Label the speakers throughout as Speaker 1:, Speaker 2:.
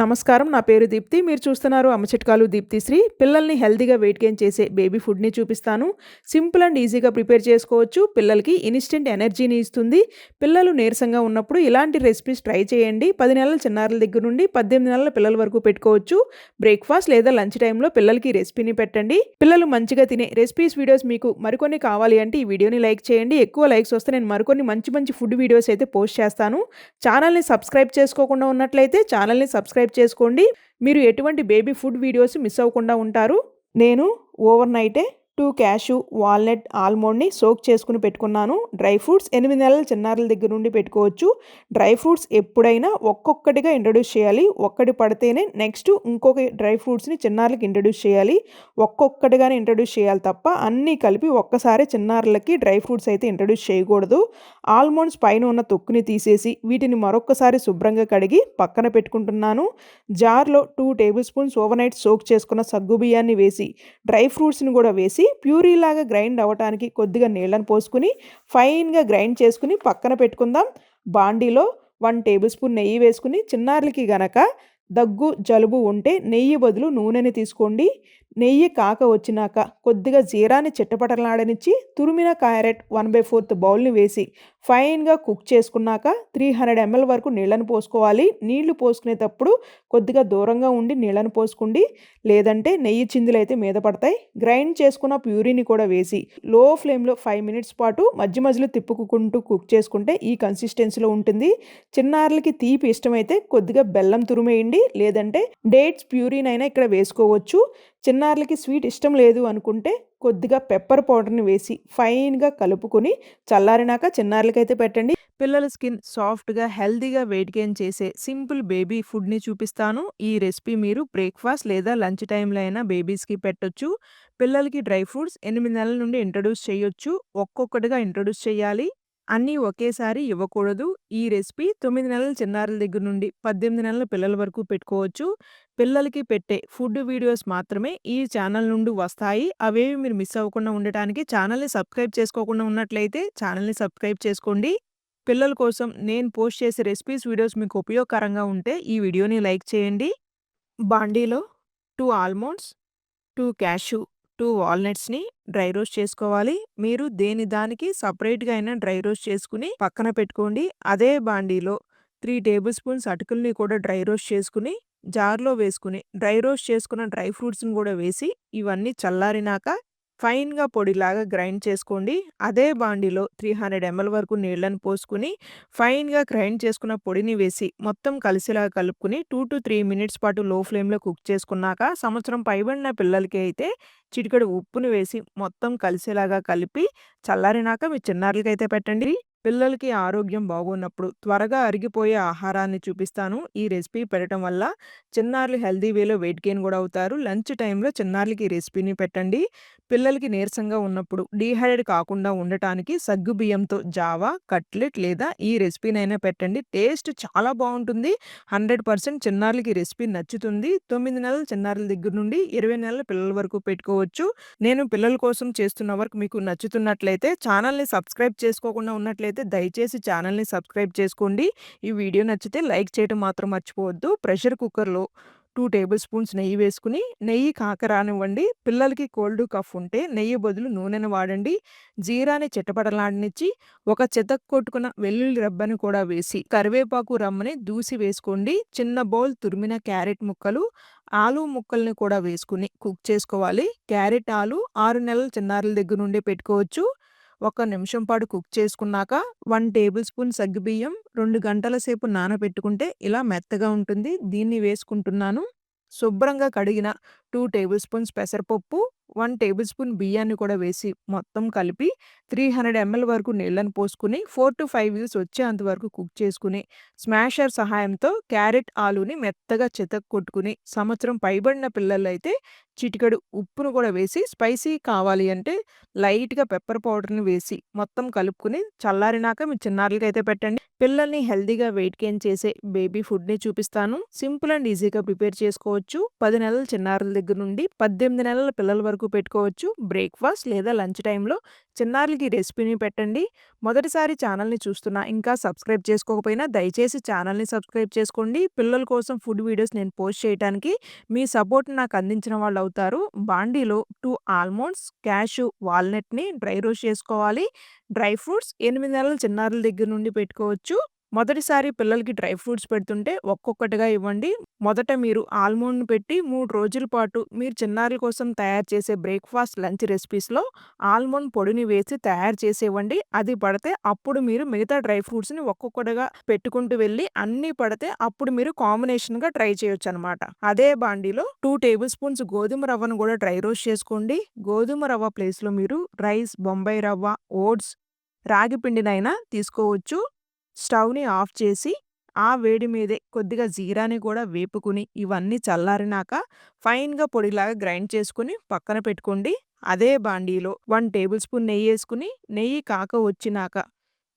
Speaker 1: నమస్కారం. నా పేరు దీప్తి. మీరు చూస్తున్నారు అమ్మ చిట్కాలు దీప్తిశ్రీ. పిల్లల్ని హెల్తీగా వెయిట్ గెయిన్ చేసే బేబీ ఫుడ్‌ని చూపిస్తాను. సింపుల్ అండ్ ఈజీగా ప్రిపేర్ చేసుకోవచ్చు. పిల్లలకి ఇన్‌స్టంట్ ఎనర్జీని ఇస్తుంది. పిల్లలు నీరసంగా ఉన్నప్పుడు ఇలాంటి రెసిపీస్ ట్రై చేయండి. 10 నెలల చిన్నారుల దగ్గర నుండి 18 నెలల పిల్లల వరకు పెట్టుకోవచ్చు. బ్రేక్‌ఫాస్ట్ లేదా లంచ్ టైమ్‌లో పిల్లలకి ఈ రెసిపీని పెట్టండి. పిల్లలు మంచిగా తినే రెసిపీస్ వీడియోస్ మీకు మరికొన్ని కావాలి అంటే ఈ వీడియోని లైక్ చేయండి. ఎక్కువ లైక్స్ వస్తే నేను మరికొన్ని మంచి మంచి ఫుడ్ వీడియోస్ అయితే పోస్ట్ చేస్తాను. ఛానల్‌ని సబ్స్క్రైబ్ చేసుకోకుండా ఉన్నట్లయితే ఛానల్‌ని సబ్స్క్రైబ్ చేసుకోండి. మీరు ఎటువంటి బేబీ ఫుడ్ వీడియోస్ మిస్ అవ్వకుండా ఉంటారు. నేను ఓవర్ నైటే 2 క్యాష్యూ, వాల్నట్, ఆల్మండ్‌ని సోక్ చేసుకొని పెట్టుకున్నాను. డ్రై ఫ్రూట్స్ 8 నెలల చిన్నారుల దగ్గర నుండి పెట్టుకోవచ్చు. డ్రై ఫ్రూట్స్ ఎప్పుడైనా ఒక్కొక్కటిగా ఇంట్రొడ్యూస్ చేయాలి. ఒక్కటి పడితేనే నెక్స్ట్ ఇంకొక డ్రై ఫ్రూట్స్‌ని చిన్నారులకి ఇంట్రొడ్యూస్ చేయాలి. ఒక్కొక్కటిగానే ఇంట్రొడ్యూస్ చేయాలి తప్ప అన్నీ కలిపి ఒక్కసారి చిన్నారులకి డ్రై ఫ్రూట్స్ అయితే ఇంట్రొడ్యూస్ చేయకూడదు. ఆల్మండ్స్ పైన ఉన్న తొక్కుని తీసేసి వీటిని మరొక్కసారి శుభ్రంగా కడిగి పక్కన పెట్టుకుంటున్నాను. జార్‌లో 2 టేబుల్ స్పూన్స్ ఓవర్‌నైట్ సోక్ చేసుకున్న సగ్గుబియ్యాన్ని వేసి, డ్రై ఫ్రూట్స్‌ని కూడా వేసి ప్యూరీలాగా గ్రైండ్ అవ్వటానికి కొద్దిగా నీళ్ళని పోసుకుని ఫైన్‌గా గ్రైండ్ చేసుకుని పక్కన పెట్టుకుందాం. బాండీలో 1 టేబుల్ స్పూన్ నెయ్యి వేసుకుని చిన్నారులకి గనక దగ్గు, జలుబు ఉంటే నెయ్యి బదులు నూనెని తీసుకోండి. నెయ్యి కాక వచ్చినాక కొద్దిగా జీరాని చిట్టపటలాడనిచ్చి తురిమిన క్యారెట్ 1/4 బౌల్‌ని వేసి ఫైన్‌గా కుక్ చేసుకున్నాక 300 ml వరకు నీళ్ళని పోసుకోవాలి. నీళ్లు పోసుకునేటప్పుడు కొద్దిగా దూరంగా ఉండి నీళ్ళని పోసుకోండి. లేదంటే నెయ్యి చిందులైతే మీద పడతాయి. గ్రైండ్ చేసుకున్న ప్యూరీని కూడా వేసి లో ఫ్లేమ్‌లో 5 మినిట్స్ పాటు మధ్య మధ్యలో తిప్పుకుంటూ కుక్ చేసుకుంటే ఈ కన్సిస్టెన్సీలో ఉంటుంది. చిన్నారులకి తీపి ఇష్టమైతే కొద్దిగా బెల్లం తురిమేయండి. లేదంటే డేట్స్ ప్యూరీనైనా ఇక్కడ వేసుకోవచ్చు. చిన్నారులకి స్వీట్ ఇష్టం లేదు అనుకుంటే కొద్దిగా పెప్పర్ పౌడర్‌ని వేసి ఫైన్‌గా కలుపుకొని చల్లారినాక చిన్నారులకైతే పెట్టండి. పిల్లల స్కిన్ సాఫ్ట్‌గా, హెల్తీగా వెయిట్ గెయిన్ చేసే సింపుల్ బేబీ ఫుడ్‌ని చూపిస్తాను. ఈ రెసిపీ మీరు బ్రేక్‌ఫాస్ట్ లేదా లంచ్ టైమ్‌లో అయినా బేబీస్‌కి పెట్టొచ్చు. పిల్లలకి డ్రై ఫ్రూట్స్ 8 నెలల నుండి ఇంట్రొడ్యూస్ చేయొచ్చు. ఒక్కొక్కటిగా ఇంట్రొడ్యూస్ చేయాలి. అన్నీ ఒకేసారి ఇవ్వకూడదు. ఈ రెసిపీ 9 నెలల చిన్నారుల దగ్గర నుండి 18 నెలల పిల్లల వరకు పెట్టుకోవచ్చు. పిల్లలకి పెట్టే ఫుడ్ వీడియోస్ మాత్రమే ఈ ఛానల్ నుండి వస్తాయి. అవేవి మీరు మిస్ అవ్వకుండా ఉండటానికి ఛానల్‌ని సబ్స్క్రైబ్ చేసుకోకుండా ఉన్నట్లయితే ఛానల్‌ని సబ్స్క్రైబ్ చేసుకోండి. పిల్లల కోసం నేను పోస్ట్ చేసే రెసిపీస్ వీడియోస్ మీకు ఉపయోగకరంగా ఉంటే ఈ వీడియోని లైక్ చేయండి. బాండీలో 2 ఆల్మండ్స్, 2 క్యాష్యూ, 2 వాల్నట్స్‌ని డ్రై రోస్ట్ చేసుకోవాలి. మీరు దేని దానికి సెపరేట్‌గా అయినా డ్రై రోస్ట్ చేసుకుని పక్కన పెట్టుకోండి. అదే బాండీలో 3 టేబుల్ స్పూన్స్ అటుకుల్ని కూడా డ్రై రోస్ట్ చేసుకుని జార్‌లో వేసుకుని డ్రై రోస్ట్ చేసుకున్న డ్రై ఫ్రూట్స్‌ని కూడా వేసి ఇవన్నీ చల్లారినాక ఫైన్‌గా పొడిలాగా గ్రైండ్ చేసుకోండి. అదే బాండీలో 300 ml వరకు నీళ్ళని పోసుకుని ఫైన్‌గా గ్రైండ్ చేసుకున్న పొడిని వేసి మొత్తం కలిసేలాగా కలుపుకొని 2-3 మినిట్స్ పాటు లో ఫ్లేమ్‌లో కుక్ చేసుకున్నాక సంవత్సరం పైబడిన పిల్లలకి అయితే చిటికెడు ఉప్పుని వేసి మొత్తం కలిసేలాగా కలిపి చల్లారినాక మీ చిన్నారులకైతే పెట్టండి. పిల్లలకి ఆరోగ్యం బాగున్నప్పుడు త్వరగా అరిగిపోయే ఆహారాన్ని చూపిస్తాను. ఈ రెసిపీ పెట్టడం వల్ల చిన్నారులు హెల్తీ వేలో వెయిట్ గెయిన్ కూడా అవుతారు. లంచ్ టైమ్‌లో చిన్నారులకి ఈ రెసిపీని పెట్టండి. పిల్లలకి నీరసంగా ఉన్నప్పుడు డీహైడ్రేట్ కాకుండా ఉండటానికి సగ్గుబియ్యంతో జావా, కట్లెట్ లేదా ఈ రెసిపీనైనా పెట్టండి. టేస్ట్ చాలా బావుంటుంది. 100% చిన్నారులకి ఈ రెసిపీ నచ్చుతుంది. 9 నెలల చిన్నారుల దగ్గర నుండి 20 నెలల పిల్లల వరకు పెట్టుకోవచ్చు. నేను పిల్లల కోసం చేస్తున్న వర్క్ మీకు నచ్చుతున్నట్లయితే ఛానల్‌ని సబ్స్క్రైబ్ చేసుకోకుండా ఉన్నట్లయితే దయచేసి ఛానల్‌ని సబ్స్క్రైబ్ చేసుకోండి. ఈ వీడియో నచ్చితే లైక్ చేయడం మాత్రం మర్చిపోవద్దు. ప్రెషర్ కుక్కర్‌లో 2 టేబుల్ స్పూన్స్ నెయ్యి వేసుకుని నెయ్యి కాక రానివ్వండి. పిల్లలకి కోల్డ్, కఫ్ ఉంటే నెయ్యి బదులు నూనెను వాడండి. జీరాని చిటపటలాడనిచ్చి ఒక చితక్కొట్టుకున్న వెల్లుల్లి రెబ్బని కూడా వేసి కరివేపాకు రమ్మని దూసి వేసుకోండి. చిన్న బౌల్ తురిమిన క్యారెట్ ముక్కలు, ఆలు ముక్కల్ని కూడా వేసుకుని కుక్ చేసుకోవాలి. క్యారెట్, ఆలు 6 నెలల చిన్నారుల దగ్గర నుండే పెట్టుకోవచ్చు. ఒక నిమిషం పాటు కుక్ చేసుకున్నాక 1 టేబుల్ స్పూన్ సగ్గుబియ్యం 2 గంటల సేపు నానబెట్టుకుంటే ఇలా మెత్తగా ఉంటుంది. దీన్ని వేసుకుంటున్నాను. శుభ్రంగా కడిగిన 2 టేబుల్ స్పూన్స్ పెసరపప్పు, 1 టేబుల్ స్పూన్ బియ్యాన్ని కూడా వేసి మొత్తం కలిపి 300 ml వరకు నీళ్ళని పోసుకుని 4-5 విజిల్స్ వచ్చేంత వరకు కుక్ చేసుకుని స్మాషర్ సహాయంతో క్యారెట్, ఆలూని మెత్తగా చితక్కొట్టుకుని సంవత్సరం పైబడిన పిల్లలైతే చిటికెడు ఉప్పును కూడా వేసి స్పైసీ కావాలి అంటే లైట్‌గా పెప్పర్ పౌడర్‌ని వేసి మొత్తం కలుపుకొని చల్లారినాక మీ చిన్నారులకైతే పెట్టండి. పిల్లల్ని హెల్తీగా వెయిట్ గెయిన్ చేసే బేబీ ఫుడ్‌ని చూపిస్తాను. సింపుల్ అండ్ ఈజీగా ప్రిపేర్ చేసుకోవచ్చు. 10 నెలల చిన్నారుల దగ్గర నుండి 18 నెలల పిల్లల వరకు పెట్టుకోవచ్చు. బ్రేక్‌ఫాస్ట్ లేదా లంచ్ టైమ్‌లో చిన్నారులకి ఈ రెసిపీని పెట్టండి. మొదటిసారి ఛానల్‌ని చూస్తున్నా, ఇంకా సబ్స్క్రైబ్ చేసుకోకపోయినా దయచేసి ఛానల్‌ని సబ్స్క్రైబ్ చేసుకోండి. పిల్లల కోసం ఫుడ్ వీడియోస్ నేను పోస్ట్ చేయటానికి మీ సపోర్ట్ నాకు అందించిన వాళ్ళవుతారు. బాండీలో 2 ఆల్మండ్స్, క్యాషు, వాల్‌నట్‌ని డ్రై రోస్ట్ చేసుకోవాలి. డ్రై ఫ్రూట్స్ 8 నెలల చిన్నారుల దగ్గర నుండి పెట్టుకోవచ్చు. మొదటిసారి పిల్లలకి డ్రై ఫ్రూట్స్ పెడుతుంటే ఒక్కొక్కటిగా ఇవ్వండి. మొదట మీరు ఆల్మండ్‌ని పెట్టి 3 రోజుల పాటు మీరు చిన్నారుల కోసం తయారు చేసే బ్రేక్‌ఫాస్ట్, లంచ్ రెసిపీస్‌లో ఆల్మండ్ పొడిని వేసి తయారు చేసి ఇవ్వండి. అది పడితే అప్పుడు మీరు మిగతా డ్రై ఫ్రూట్స్‌ని ఒక్కొక్కటిగా పెట్టుకుంటూ వెళ్ళి అన్నీ పడితే అప్పుడు మీరు కాంబినేషన్‌గా ట్రై చేయొచ్చనమాట. అదే బాండీలో 2 టేబుల్ స్పూన్స్ గోధుమ రవ్వను కూడా డ్రై రోస్ట్ చేసుకోండి. గోధుమ రవ్వ ప్లేస్‌లో మీరు రైస్, బొంబాయి రవ్వ, ఓట్స్, రాగి పిండినైనా తీసుకోవచ్చు. స్టవ్‌ని ఆఫ్ చేసి, ఆ వేడి మీదే కొద్దిగా జీరాని కూడా వేపుకుని, ఇవన్నీ చల్లారినాక ఫైన్‌గా పొడిలాగా గ్రైండ్ చేసుకొని పక్కన పెట్టుకోండి. అదే బాండీలో 1 టేబుల్ స్పూన్ నెయ్యేసుకుని, నెయ్యి కాక వచ్చినాక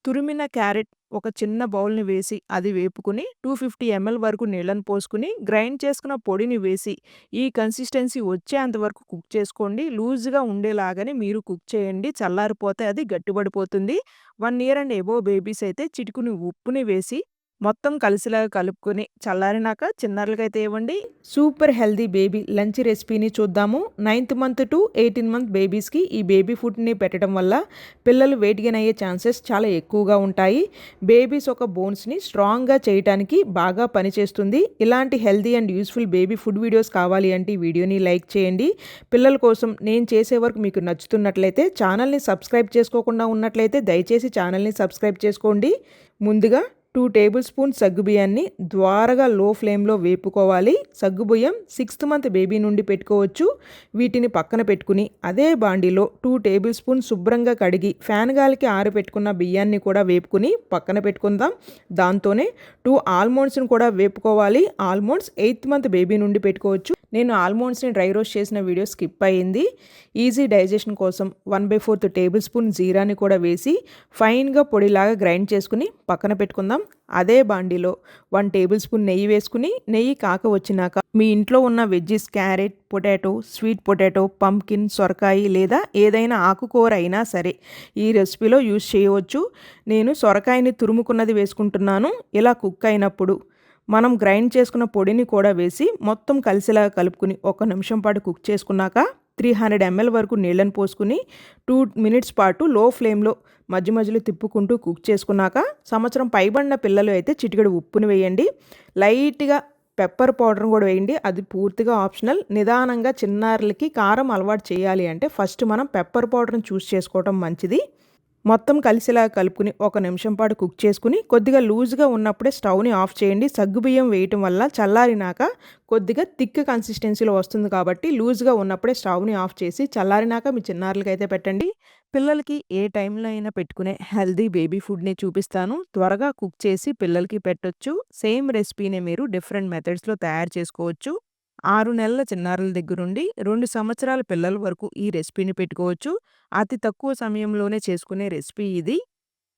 Speaker 1: తురిమిన క్యారెట్ ఒక చిన్న బౌల్‌ని వేసి అది వేపుకుని 250 ఎంఎల్ వరకు నీళ్ళని పోసుకుని, గ్రైండ్ చేసుకున్న పొడిని వేసి, ఈ కన్సిస్టెన్సీ వచ్చేంత వరకు కుక్ చేసుకోండి. లూజ్‌గా ఉండేలాగానే మీరు కుక్ చేయండి. చల్లారిపోతే అది గట్టిపడిపోతుంది. 1 ఇయర్ అండ్ అబోవ్ బేబీస్ అయితే చిటికెడు ఉప్పుని వేసి మొత్తం కలిసేలాగా కలుపుకొని చల్లారినాక చిన్నారులకైతే ఇవ్వండి. సూపర్ హెల్తీ బేబీ లంచ్ రెసిపీని చూద్దాము. 9th మంత్ టు 18 మంత్ బేబీస్‌కి ఈ బేబీ ఫుడ్‌ని పెట్టడం వల్ల పిల్లలు వెయిట్ గెయిన్ అయ్యే ఛాన్సెస్ చాలా ఎక్కువగా ఉంటాయి. బేబీస్ ఒక బోన్స్‌ని స్ట్రాంగ్‌గా చేయటానికి బాగా పనిచేస్తుంది. ఇలాంటి healthy and useful baby food videos కావాలి అంటే ఈ వీడియోని లైక్ చేయండి. పిల్లల కోసం నేను చేసే వర్క్ మీకు నచ్చుతున్నట్లయితే ఛానల్‌ని సబ్స్క్రైబ్ చేసుకోకుండా ఉన్నట్లయితే దయచేసి ఛానల్‌ని సబ్స్క్రైబ్ చేసుకోండి. ముందుగా 2 టేబుల్ స్పూన్స్ సగ్గుబియ్యాన్ని ద్వారగా లో ఫ్లేమ్‌లో వేపుకోవాలి. సగ్గుబియ్యం 6th మంత్ బేబీ నుండి పెట్టుకోవచ్చు. వీటిని పక్కన పెట్టుకుని అదే బాండీలో 2 టేబుల్ స్పూన్స్ శుభ్రంగా కడిగి ఫ్యాన్ గాలికి ఆరబెట్టుకున్న బియ్యాన్ని కూడా వేపుకుని పక్కన పెట్టుకుందాం. దాంతోనే 2 ఆల్మండ్స్‌ని కూడా వేపుకోవాలి. ఆల్మండ్స్ 8th మంత్ బేబీ నుండి పెట్టుకోవచ్చు. నేను ఆల్మండ్స్‌ని డ్రై రోస్ట్ చేసిన వీడియో స్కిప్ అయింది. ఈజీ డైజెషన్ కోసం 1/4 టేబుల్ స్పూన్ జీరాని కూడా వేసి ఫైన్‌గా పొడిలాగా గ్రైండ్ చేసుకుని పక్కన పెట్టుకుందాం. అదే బాండీలో 1 టేబుల్ స్పూన్ నెయ్యి వేసుకుని, నెయ్యి కాక వచ్చినాక మీ ఇంట్లో ఉన్న veggies carrot, potato, sweet potato, pumpkin, సొరకాయ లేదా ఏదైనా ఆకుకూర అయినా సరే ఈ రెసిపీలో యూజ్ చేయవచ్చు. నేను సొరకాయని తురుముకున్నది వేసుకుంటున్నాను. ఇలా కుక్ అయినప్పుడు మనం గ్రైండ్ చేసుకున్న పొడిని కూడా వేసి మొత్తం కలిసేలాగా కలుపుకుని 1 నిమిషం పాటు కుక్ చేసుకున్నాక 300 ఎంఎల్ వరకు నీళ్ళని పోసుకుని 2 మినిట్స్ పాటు లో ఫ్లేమ్‌లో మధ్య మధ్యలో తిప్పుకుంటూ కుక్ చేసుకున్నాక సంవత్సరం పైబడిన పిల్లలు అయితే చిటికెడు ఉప్పుని వేయండి. లైట్‌గా పెప్పర్ పౌడర్‌ని కూడా వేయండి. అది పూర్తిగా ఆప్షనల్. నిదానంగా చిన్నారులకి కారం అలవాటు చేయాలి అంటే ఫస్ట్ మనం పెప్పర్ పౌడర్‌ని చూస్ చేసుకోవడం మంచిది. మొత్తం కలిసేలాగా కలుపుకుని 1 నిమిషం పాటు కుక్ చేసుకుని కొద్దిగా లూజ్‌గా ఉన్నప్పుడే స్టవ్‌ని ఆఫ్ చేయండి. సగ్గుబియ్యం వేయటం వల్ల చల్లారినాక కొద్దిగా థిక్ కన్సిస్టెన్సీలో వస్తుంది కాబట్టి లూజ్‌గా ఉన్నప్పుడే స్టవ్‌ని ఆఫ్ చేసి చల్లారినాక మీ చిన్నారులకైతే పెట్టండి. పిల్లలకి ఏ టైంలో అయినా పెట్టుకునే హెల్తీ బేబీ ఫుడ్‌ని చూపిస్తాను. త్వరగా కుక్ చేసి పిల్లలకి పెట్టొచ్చు. సేమ్ రెసిపీని మీరు డిఫరెంట్ మెథడ్స్‌లో తయారు చేసుకోవచ్చు. 6 నెలల చిన్నారుల దగ్గరుండి 2 సంవత్సరాల పిల్లల వరకు ఈ రెసిపీని పెట్టుకోవచ్చు. అతి తక్కువ సమయంలోనే చేసుకునే రెసిపీ ఇది.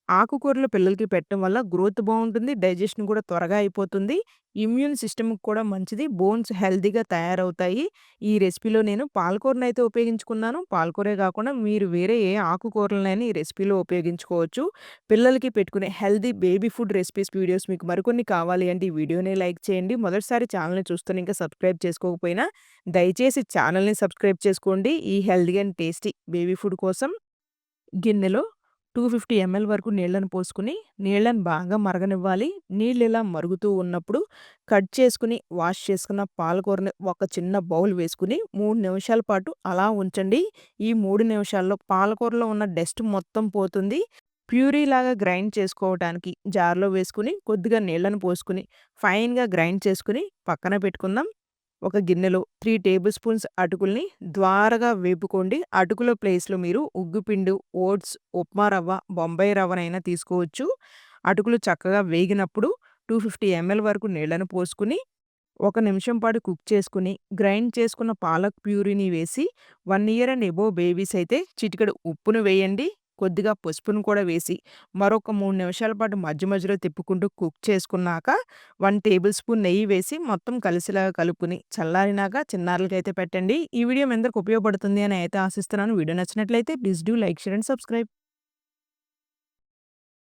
Speaker 1: ఆకుకూరలు పిల్లలకి పెట్టడం వల్ల గ్రోత్ బావుంటుంది. డైజెషన్ కూడా త్వరగా అయిపోతుంది. ఇమ్యూన్ సిస్టమ్‌కి కూడా మంచిది. బోన్స్ హెల్తీగా తయారవుతాయి. ఈ రెసిపీలో నేను పాలకూరనైతే ఉపయోగించుకున్నాను. పాలకూరే కాకుండా మీరు వేరే ఏ ఆకుకూరలనైనా ఈ రెసిపీలో ఉపయోగించుకోవచ్చు. పిల్లలకి పెట్టుకునే healthy baby food recipes videos మీకు మరికొన్ని కావాలి అంటే ఈ వీడియోని లైక్ చేయండి. మొదటిసారి ఛానల్‌ని చూస్తున్న ఇంకా సబ్స్క్రైబ్ చేసుకోకపోయినా దయచేసి ఛానల్‌ని సబ్స్క్రైబ్ చేసుకోండి. ఈ healthy and tasty baby food కోసం గిన్నెలో 250 ఎంఎల్ వరకు నీళ్ళని పోసుకుని, నీళ్ళని బాగా మరగనివ్వాలి. నీళ్ళిలా మరుగుతూ ఉన్నప్పుడు కట్ చేసుకుని, వాష్ చేసుకున్న పాలకూరని ఒక చిన్న బౌల్ వేసుకుని 3 నిమిషాల పాటు అలా ఉంచండి. ఈ 3 నిమిషాల్లో పాలకూరలో ఉన్న డస్ట్ మొత్తం పోతుంది. ప్యూరీలాగా గ్రైండ్ చేసుకోవటానికి జార్‌లో వేసుకుని, కొద్దిగా నీళ్ళని పోసుకుని, ఫైన్‌గా గ్రైండ్ చేసుకుని పక్కన పెట్టుకుందాం. ఒక గిన్నెలో 3 టేబుల్ స్పూన్స్ అటుకుల్ని ద్వారగా వేపుకోండి. అటుకుల ప్లేస్‌లో మీరు ఉగ్గుపిండి, ఓట్స్, ఉప్మా రవ్వ, బొంబాయి రవ్వనైనా తీసుకోవచ్చు. అటుకులు చక్కగా వేగినప్పుడు 250 ఎంఎల్ వరకు నీళ్ళను పోసుకుని, 1 నిమిషం పాటు కుక్ చేసుకుని, గ్రైండ్ చేసుకున్న పాలక్ ప్యూరీని వేసి 1 ఇయర్ అండ్ అబోవ్ బేబీస్ అయితే చిటికెడు ఉప్పును వేయండి. కొద్దిగా పసుపును కూడా వేసి, మరొక 3 నిమిషాల పాటు మధ్య మధ్యలో తిప్పుకుంటూ కుక్ చేసుకున్నాక 1 టేబుల్ స్పూన్ నెయ్యి వేసి మొత్తం కలిసేలాగా కలుపుకొని చల్లారినాక చిన్నారులకైతే పెట్టండి. ఈ వీడియో మీ అందరికి ఉపయోగపడుతుంది అని అయితే ఆశిస్తున్నాను. వీడియో నచ్చినట్లయితే please do like, share and subscribe.